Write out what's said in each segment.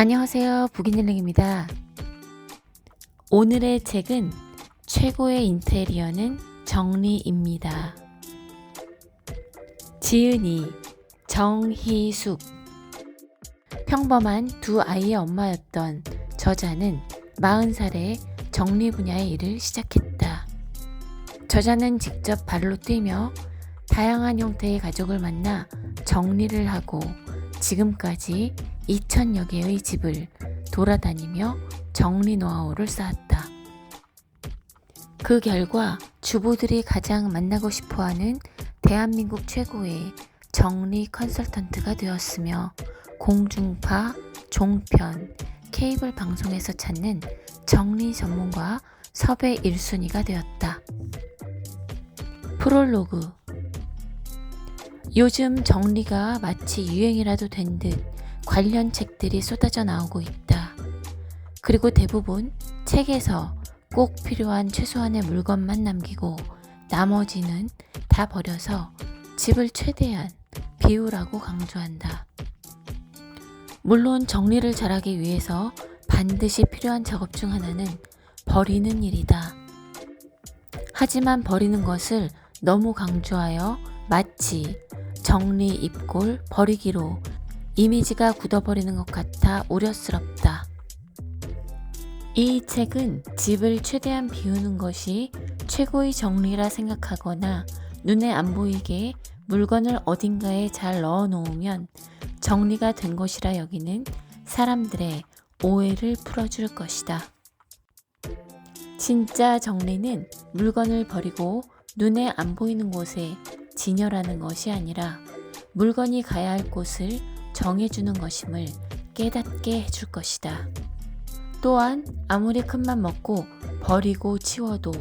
안녕하세요. 부기능입니다. 오늘의 책은 최고의 인테리어는 정리입니다. 지은이, 정희숙. 평범한 두 아이의 엄마였던 저자는 40살에 정리 분야의 일을 시작했다. 저자는 직접 발로 뛰며 다양한 형태의 가족을 만나 정리를 하고 지금까지 2000여 개의 집을 돌아다니며 정리 노하우를 쌓았다. 그 결과 주부들이 가장 만나고 싶어하는 대한민국 최고의 정리 컨설턴트가 되었으며 공중파, 종편, 케이블 방송에서 찾는 정리 전문가 섭외 1순위가 되었다. 프롤로그. 요즘 정리가 마치 유행이라도 된 듯 관련 책들이 쏟아져 나오고 있다. 그리고 대부분 책에서 꼭 필요한 최소한의 물건만 남기고 나머지는 다 버려서 집을 최대한 비우라고 강조한다. 물론 정리를 잘하기 위해서 반드시 필요한 작업 중 하나는 버리는 일이다. 하지만 버리는 것을 너무 강조하여 마치 정리 입골 버리기로 이미지가 굳어버리는 것 같아 우려스럽다. 이 책은 집을 최대한 비우는 것이 최고의 정리라 생각하거나 눈에 안 보이게 물건을 어딘가에 잘 넣어 놓으면 정리가 된 것이라 여기는 사람들의 오해를 풀어줄 것이다. 진짜 정리는 물건을 버리고 눈에 안 보이는 곳에 진열하는 것이 아니라 물건이 가야 할 곳을 정해주는 것임을 깨닫게 해줄 것이다. 또한 아무리 큰맘 먹고 버리고 치워도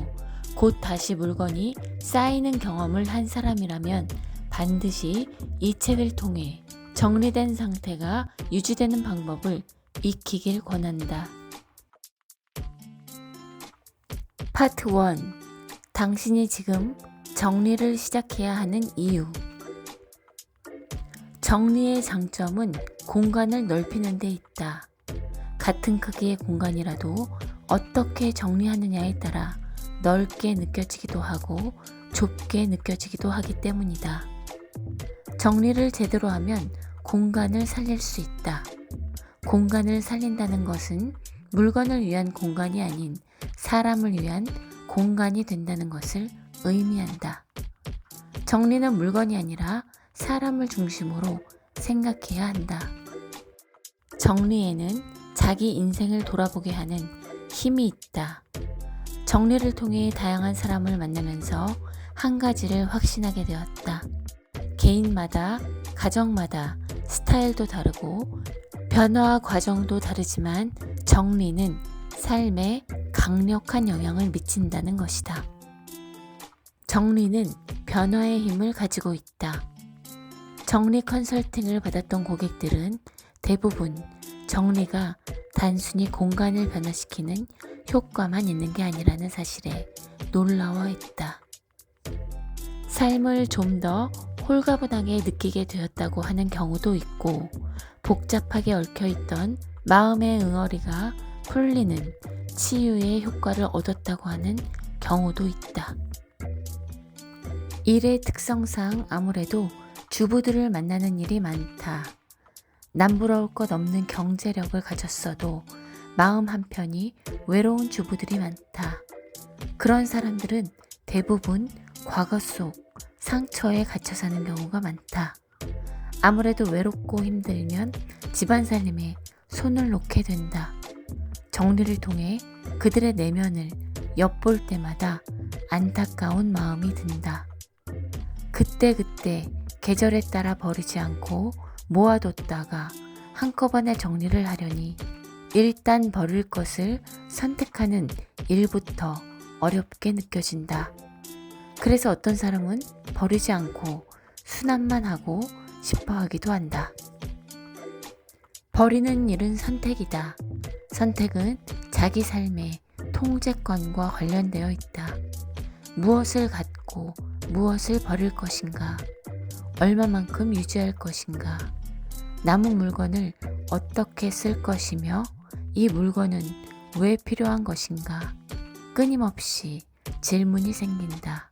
곧 다시 물건이 쌓이는 경험을 한 사람이라면 반드시 이 책을 통해 정리된 상태가 유지되는 방법을 익히길 권한다. 파트 1. 당신이 지금 정리를 시작해야 하는 이유. 정리의 장점은 공간을 넓히는 데 있다. 같은 크기의 공간이라도 어떻게 정리하느냐에 따라 넓게 느껴지기도 하고 좁게 느껴지기도 하기 때문이다. 정리를 제대로 하면 공간을 살릴 수 있다. 공간을 살린다는 것은 물건을 위한 공간이 아닌 사람을 위한 공간이 된다는 것을 의미한다. 정리는 물건이 아니라 사람을 중심으로 생각해야 한다. 정리에는 자기 인생을 돌아보게 하는 힘이 있다. 정리를 통해 다양한 사람을 만나면서 한 가지를 확신하게 되었다. 개인마다, 가정마다 스타일도 다르고 변화 과정도 다르지만 정리는 삶에 강력한 영향을 미친다는 것이다. 정리는 변화의 힘을 가지고 있다. 정리 컨설팅을 받았던 고객들은 대부분 정리가 단순히 공간을 변화시키는 효과만 있는 게 아니라는 사실에 놀라워했다. 삶을 좀 더 홀가분하게 느끼게 되었다고 하는 경우도 있고 복잡하게 얽혀있던 마음의 응어리가 풀리는 치유의 효과를 얻었다고 하는 경우도 있다. 일의 특성상 아무래도 주부들을 만나는 일이 많다. 남부러울 것 없는 경제력을 가졌어도 마음 한편이 외로운 주부들이 많다. 그런 사람들은 대부분 과거 속 상처에 갇혀 사는 경우가 많다. 아무래도 외롭고 힘들면 집안 살림에 손을 놓게 된다. 정리를 통해 그들의 내면을 엿볼 때마다 안타까운 마음이 든다. 그때그때 계절에 따라 버리지 않고 모아뒀다가 한꺼번에 정리를 하려니 일단 버릴 것을 선택하는 일부터 어렵게 느껴진다. 그래서 어떤 사람은 버리지 않고 수납만 하고 싶어 하기도 한다. 버리는 일은 선택이다. 선택은 자기 삶의 통제권과 관련되어 있다. 무엇을 갖고 무엇을 버릴 것인가, 얼마만큼 유지할 것인가, 남은 물건을 어떻게 쓸 것이며 이 물건은 왜 필요한 것인가? 끊임없이 질문이 생긴다.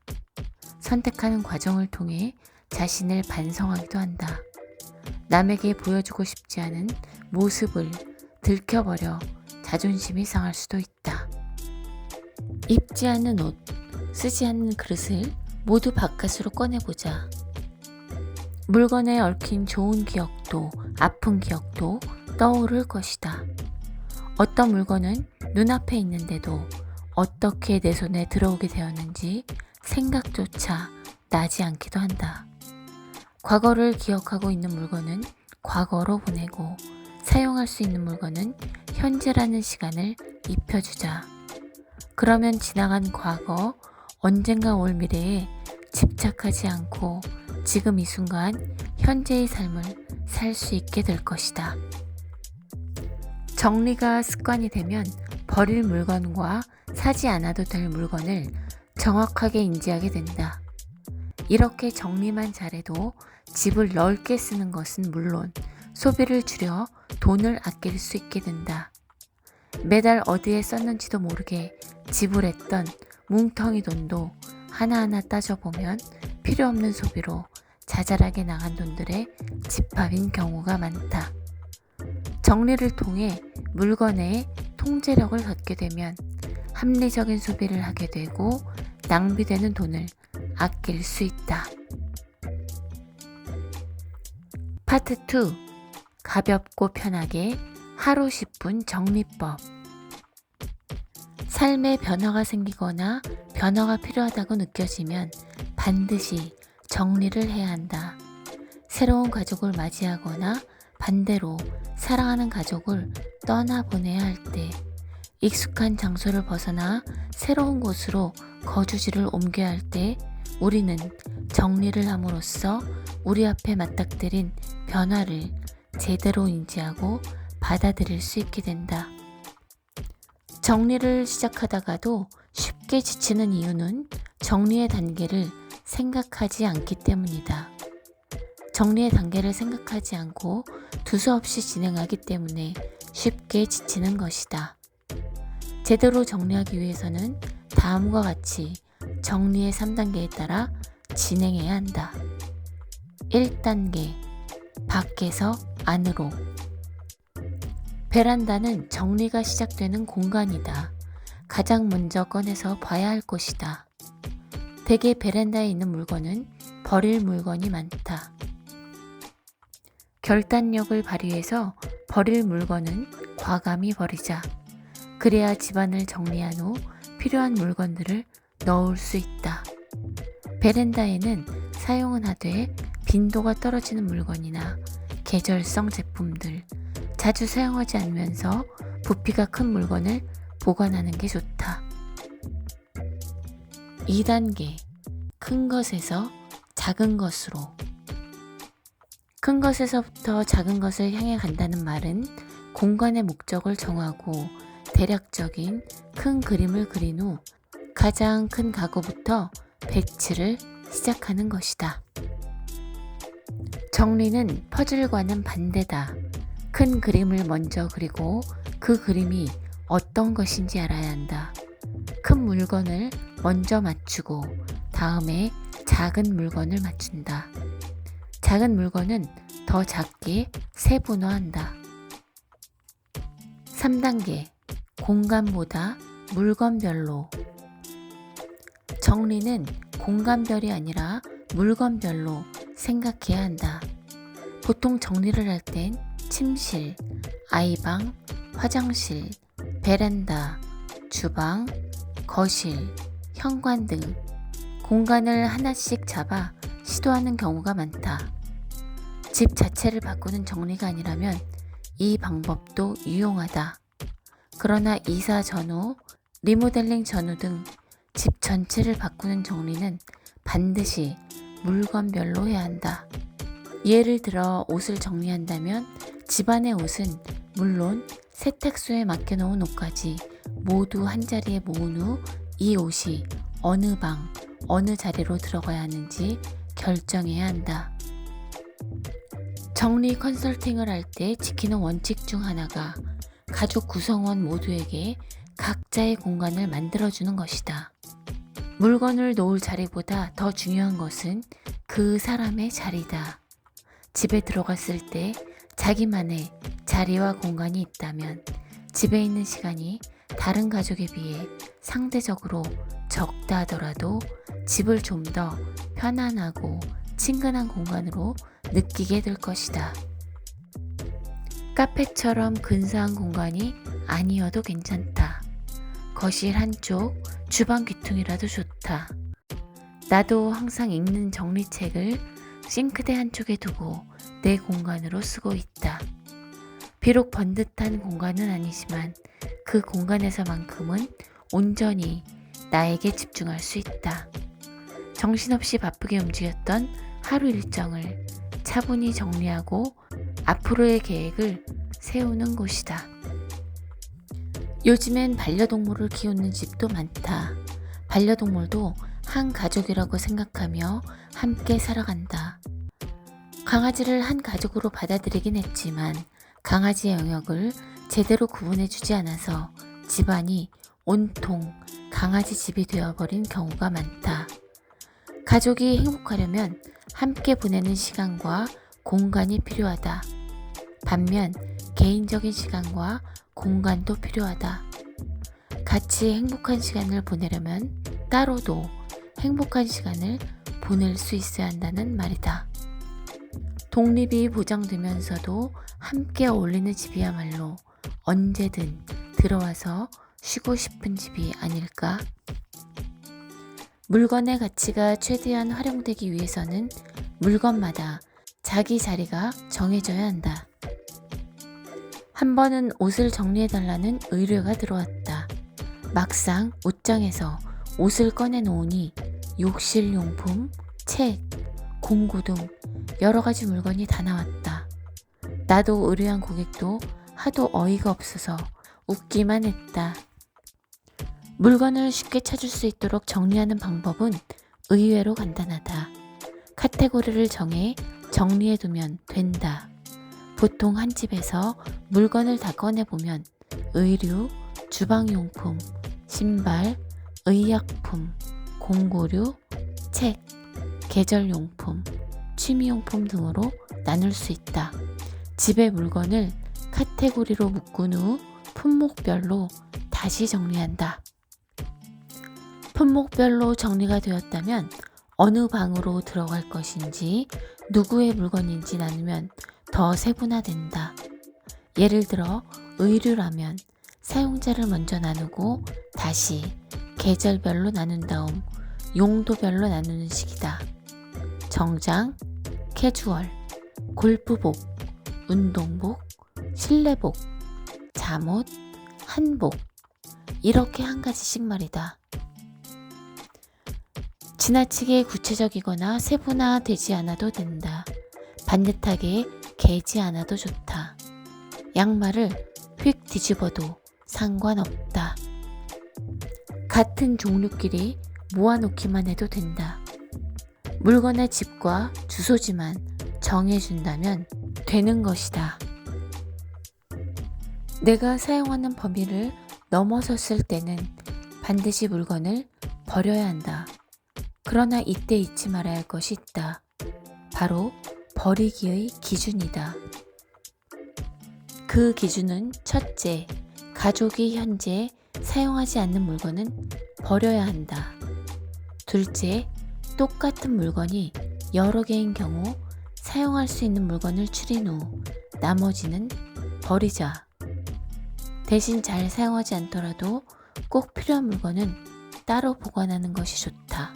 선택하는 과정을 통해 자신을 반성하기도 한다. 남에게 보여주고 싶지 않은 모습을 들켜버려 자존심이 상할 수도 있다. 입지 않는 옷, 쓰지 않는 그릇을 모두 바깥으로 꺼내보자. 물건에 얽힌 좋은 기억도 아픈 기억도 떠오를 것이다. 어떤 물건은 눈앞에 있는데도 어떻게 내 손에 들어오게 되었는지 생각조차 나지 않기도 한다. 과거를 기억하고 있는 물건은 과거로 보내고 사용할 수 있는 물건은 현재라는 시간을 입혀주자. 그러면 지나간 과거, 언젠가 올 미래에 집착하지 않고 지금 이 순간 현재의 삶을 살 수 있게 될 것이다. 정리가 습관이 되면 버릴 물건과 사지 않아도 될 물건을 정확하게 인지하게 된다. 이렇게 정리만 잘해도 집을 넓게 쓰는 것은 물론 소비를 줄여 돈을 아낄 수 있게 된다. 매달 어디에 썼는지도 모르게 지불했던 뭉텅이 돈도 하나하나 따져보면 필요 없는 소비로 자잘하게 나간 돈들의 집합인 경우가 많다. 정리를 통해 물건의 통제력을 갖게 되면 합리적인 소비를 하게 되고 낭비되는 돈을 아낄 수 있다. 파트 2. 가볍고 편하게 하루 10분 정리법. 삶에 변화가 생기거나 변화가 필요하다고 느껴지면 반드시 정리를 해야 한다. 새로운 가족을 맞이하거나 반대로 사랑하는 가족을 떠나보내야 할 때, 익숙한 장소를 벗어나 새로운 곳으로 거주지를 옮겨야 할 때 우리는 정리를 함으로써 우리 앞에 맞닥뜨린 변화를 제대로 인지하고 받아들일 수 있게 된다. 정리를 시작하다가도 쉽게 지치는 이유는 정리의 단계를 생각하지 않기 때문이다. 정리의 단계를 생각하지 않고 두서없이 진행하기 때문에 쉽게 지치는 것이다. 제대로 정리하기 위해서는 다음과 같이 정리의 3단계에 따라 진행해야 한다. 1단계, 밖에서 안으로. 베란다는 정리가 시작되는 공간이다. 가장 먼저 꺼내서 봐야 할 곳이다. 대개 베란다에 있는 물건은 버릴 물건이 많다. 결단력을 발휘해서 버릴 물건은 과감히 버리자. 그래야 집안을 정리한 후 필요한 물건들을 넣을 수 있다. 베란다에는 사용은 하되 빈도가 떨어지는 물건이나 계절성 제품들, 자주 사용하지 않으면서 부피가 큰 물건을 보관하는 게 좋다. 2단계, 큰 것에서 작은 것으로. 큰 것에서부터 작은 것을 향해 간다는 말은 공간의 목적을 정하고 대략적인 큰 그림을 그린 후 가장 큰 가구부터 배치를 시작하는 것이다. 정리는 퍼즐과는 반대다. 큰 그림을 먼저 그리고 그 그림이 어떤 것인지 알아야 한다. 큰 물건을 먼저 맞추고 다음에 작은 물건을 맞춘다. 작은 물건은 더 작게 세분화한다. 3단계, 공간보다 물건별로. 정리는 공간별이 아니라 물건별로 생각해야 한다. 보통 정리를 할 땐 침실, 아이방, 화장실, 베란다, 주방, 거실, 현관 등 공간을 하나씩 잡아 시도하는 경우가 많다. 집 자체를 바꾸는 정리가 아니라면 이 방법도 유용하다. 그러나 이사 전후, 리모델링 전후 등 집 전체를 바꾸는 정리는 반드시 물건별로 해야 한다. 예를 들어 옷을 정리한다면 집안의 옷은 물론 세탁소에 맡겨놓은 옷까지 모두 한자리에 모은 후 이 옷이 어느 방, 어느 자리로 들어가야 하는지 결정해야 한다. 정리 컨설팅을 할 때 지키는 원칙 중 하나가 가족 구성원 모두에게 각자의 공간을 만들어주는 것이다. 물건을 놓을 자리보다 더 중요한 것은 그 사람의 자리다. 집에 들어갔을 때 자기만의 자리와 공간이 있다면 집에 있는 시간이 다른 가족에 비해 상대적으로 적다 하더라도 집을 좀 더 편안하고 친근한 공간으로 느끼게 될 것이다. 카페처럼 근사한 공간이 아니어도 괜찮다. 거실 한쪽, 주방 귀퉁이라도 좋다. 나도 항상 읽는 정리책을 싱크대 한쪽에 두고 내 공간으로 쓰고 있다. 비록 번듯한 공간은 아니지만 그 공간에서만큼은 온전히 나에게 집중할 수 있다. 정신없이 바쁘게 움직였던 하루 일정을 차분히 정리하고 앞으로의 계획을 세우는 곳이다. 요즘엔 반려동물을 키우는 집도 많다. 반려동물도 한 가족이라고 생각하며 함께 살아간다. 강아지를 한 가족으로 받아들이긴 했지만 강아지의 영역을 제대로 구분해주지 않아서 집안이 온통 강아지 집이 되어버린 경우가 많다. 가족이 행복하려면 함께 보내는 시간과 공간이 필요하다. 반면 개인적인 시간과 공간도 필요하다. 같이 행복한 시간을 보내려면 따로도 행복한 시간을 보낼 수 있어야 한다는 말이다. 독립이 보장되면서도 함께 어울리는 집이야말로 언제든 들어와서 쉬고 싶은 집이 아닐까? 물건의 가치가 최대한 활용되기 위해서는 물건마다 자기 자리가 정해져야 한다. 한 번은 옷을 정리해달라는 의뢰가 들어왔다. 막상 옷장에서 옷을 꺼내놓으니 욕실용품, 책, 공구 등 여러 가지 물건이 다 나왔다. 나도 의뢰한 고객도 하도 어이가 없어서 웃기만 했다. 물건을 쉽게 찾을 수 있도록 정리하는 방법은 의외로 간단하다. 카테고리를 정해 정리해두면 된다. 보통 한 집에서 물건을 다 꺼내보면 의류, 주방용품, 신발, 의약품, 공구류, 책, 계절용품, 취미용품 등으로 나눌 수 있다. 집의 물건을 카테고리로 묶은 후 품목별로 다시 정리한다. 품목별로 정리가 되었다면 어느 방으로 들어갈 것인지 누구의 물건인지 나누면 더 세분화된다. 예를 들어 의류라면 사용자를 먼저 나누고 다시 계절별로 나눈 다음 용도별로 나누는 식이다. 정장, 캐주얼, 골프복, 운동복, 실내복, 잠옷, 한복 이렇게 한 가지씩 말이다. 지나치게 구체적이거나 세분화되지 않아도 된다. 반듯하게 개지 않아도 좋다. 양말을 휙 뒤집어도 상관없다. 같은 종류끼리 모아놓기만 해도 된다. 물건의 집과 주소지만 정해준다면 되는 것이다. 내가 사용하는 범위를 넘어섰을 때는 반드시 물건을 버려야 한다. 그러나 이때 잊지 말아야 할 것이 있다. 바로 버리기의 기준이다. 그 기준은 첫째, 가족이 현재 사용하지 않는 물건은 버려야 한다. 둘째, 똑같은 물건이 여러 개인 경우 사용할 수 있는 물건을 추린 후 나머지는 버리자. 대신 잘 사용하지 않더라도 꼭 필요한 물건은 따로 보관하는 것이 좋다.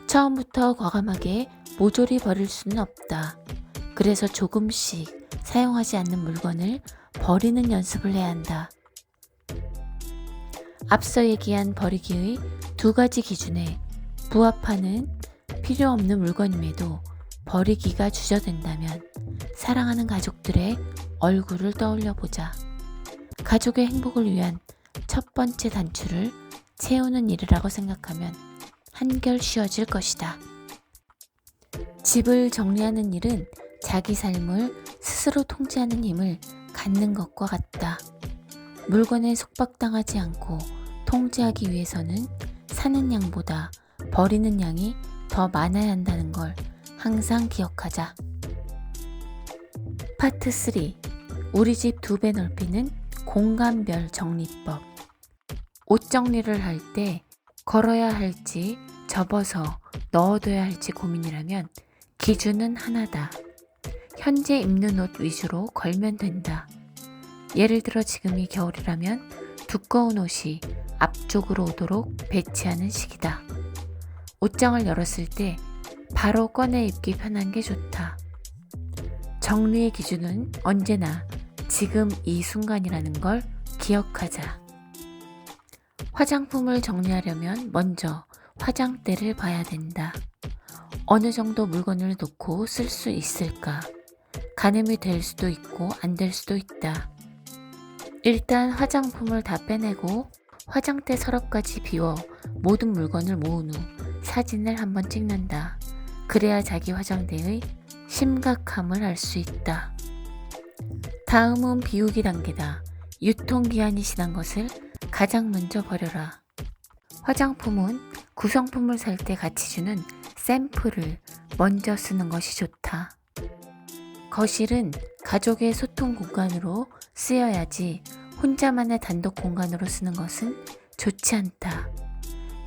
처음부터 과감하게 모조리 버릴 수는 없다. 그래서 조금씩 사용하지 않는 물건을 버리는 연습을 해야 한다. 앞서 얘기한 버리기의 두 가지 기준에 부합하는 필요 없는 물건임에도 버리기가 주저된다면 사랑하는 가족들의 얼굴을 떠올려 보자. 가족의 행복을 위한 첫 번째 단추를 채우는 일이라고 생각하면 한결 쉬워질 것이다. 집을 정리하는 일은 자기 삶을 스스로 통제하는 힘을 갖는 것과 같다. 물건에 속박당하지 않고 통제하기 위해서는 사는 양보다 버리는 양이 더 많아야 한다는 걸 항상 기억하자. 파트 3. 우리 집 2배 넓이는 공간별 정리법. 옷 정리를 할 때 걸어야 할지 접어서 넣어둬야 할지 고민이라면 기준은 하나다. 현재 입는 옷 위주로 걸면 된다. 예를 들어 지금이 겨울이라면 두꺼운 옷이 앞쪽으로 오도록 배치하는 식이다. 옷장을 열었을 때 바로 꺼내 입기 편한 게 좋다. 정리의 기준은 언제나 지금 이 순간이라는 걸 기억하자. 화장품을 정리하려면 먼저 화장대를 봐야 된다. 어느 정도 물건을 놓고 쓸 수 있을까? 가늠이 될 수도 있고 안 될 수도 있다. 일단 화장품을 다 빼내고 화장대 서랍까지 비워 모든 물건을 모은 후 사진을 한번 찍는다. 그래야 자기 화장대의 심각함을 알 수 있다. 다음은 비우기 단계다. 유통기한이 지난 것을 가장 먼저 버려라. 화장품은 구성품을 살 때 같이 주는 샘플을 먼저 쓰는 것이 좋다. 거실은 가족의 소통 공간으로 쓰여야지 혼자만의 단독 공간으로 쓰는 것은 좋지 않다.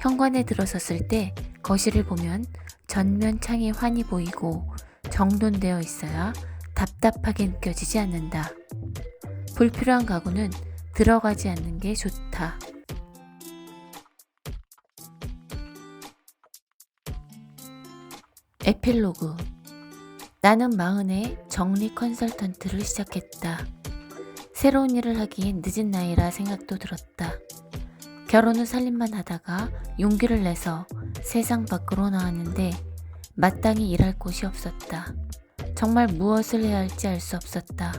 현관에 들어섰을 때 거실을 보면 전면 창이 환히 보이고 정돈되어 있어야 답답하게 느껴지지 않는다. 불필요한 가구는 들어가지 않는 게 좋다. 에필로그. 나는 40에 정리 컨설턴트를 시작했다. 새로운 일을 하기엔 늦은 나이라 생각도 들었다. 결혼 후 살림만 하다가 용기를 내서 세상 밖으로 나왔는데 마땅히 일할 곳이 없었다. 정말 무엇을 해야 할지 알 수 없었다.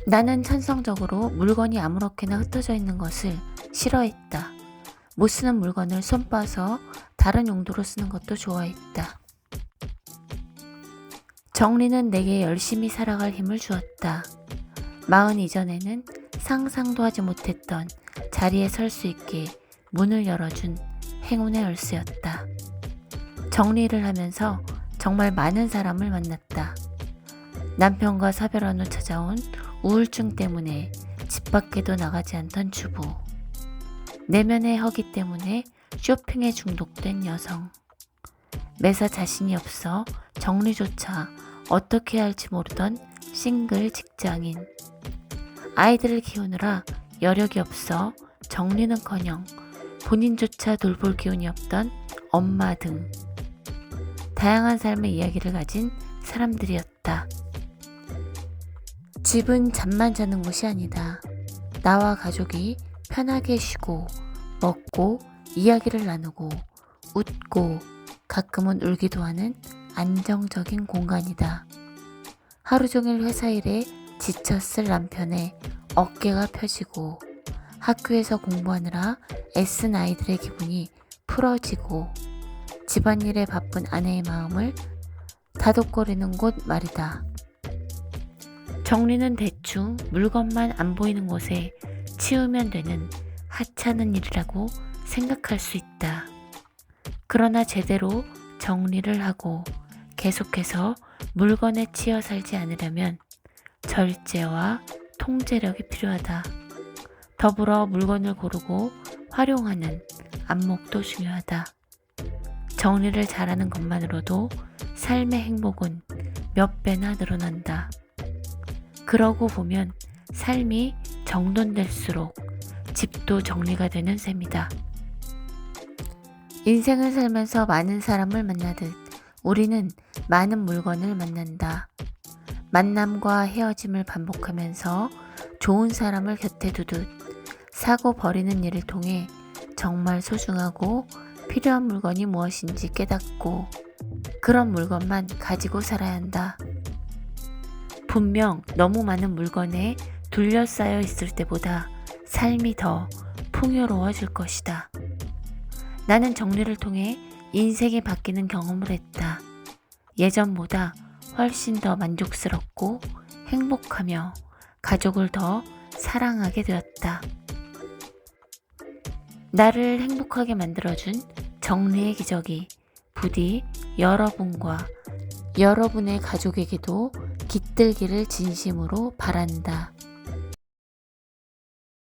나는 천성적으로 물건이 아무렇게나 흩어져 있는 것을 싫어했다. 못 쓰는 물건을 손봐서 다른 용도로 쓰는 것도 좋아했다. 정리는 내게 열심히 살아갈 힘을 주었다. 40 이전에는 상상도 하지 못했던 자리에 설 수 있게 문을 열어준 행운의 열쇠였다. 정리를 하면서 정말 많은 사람을 만났다. 남편과 사별한 후 찾아온 우울증 때문에 집 밖에도 나가지 않던 주부. 내면의 허기 때문에 쇼핑에 중독된 여성. 매사 자신이 없어 정리조차 어떻게 해야 할지 모르던 싱글 직장인. 아이들을 키우느라 여력이 없어 정리는커녕 본인조차 돌볼 기운이 없던 엄마 등 다양한 삶의 이야기를 가진 사람들이었다. 집은 잠만 자는 곳이 아니다. 나와 가족이 편하게 쉬고 먹고 이야기를 나누고 웃고 가끔은 울기도 하는 안정적인 공간이다. 하루 종일 회사 일에 지쳤을 남편의 어깨가 펴지고 학교에서 공부하느라 애쓴 아이들의 기분이 풀어지고 집안일에 바쁜 아내의 마음을 다독거리는 곳 말이다. 정리는 대충 물건만 안 보이는 곳에 치우면 되는 하찮은 일이라고 생각할 수 있다. 그러나 제대로 정리를 하고 계속해서 물건에 치여 살지 않으려면 절제와 통제력이 필요하다. 더불어 물건을 고르고 활용하는 안목도 중요하다. 정리를 잘하는 것만으로도 삶의 행복은 몇 배나 늘어난다. 그러고 보면 삶이 정돈될수록 집도 정리가 되는 셈이다. 인생을 살면서 많은 사람을 만나듯 우리는 많은 물건을 만난다. 만남과 헤어짐을 반복하면서 좋은 사람을 곁에 두듯 사고 버리는 일을 통해 정말 소중하고 필요한 물건이 무엇인지 깨닫고 그런 물건만 가지고 살아야 한다. 분명 너무 많은 물건에 둘러싸여 있을 때보다 삶이 더 풍요로워질 것이다. 나는 정리를 통해 인생이 바뀌는 경험을 했다. 예전보다 훨씬 더 만족스럽고 행복하며 가족을 더 사랑하게 되었다. 나를 행복하게 만들어준 정리의 기적이 부디 여러분과 여러분의 가족에게도 깃들기를 진심으로 바란다.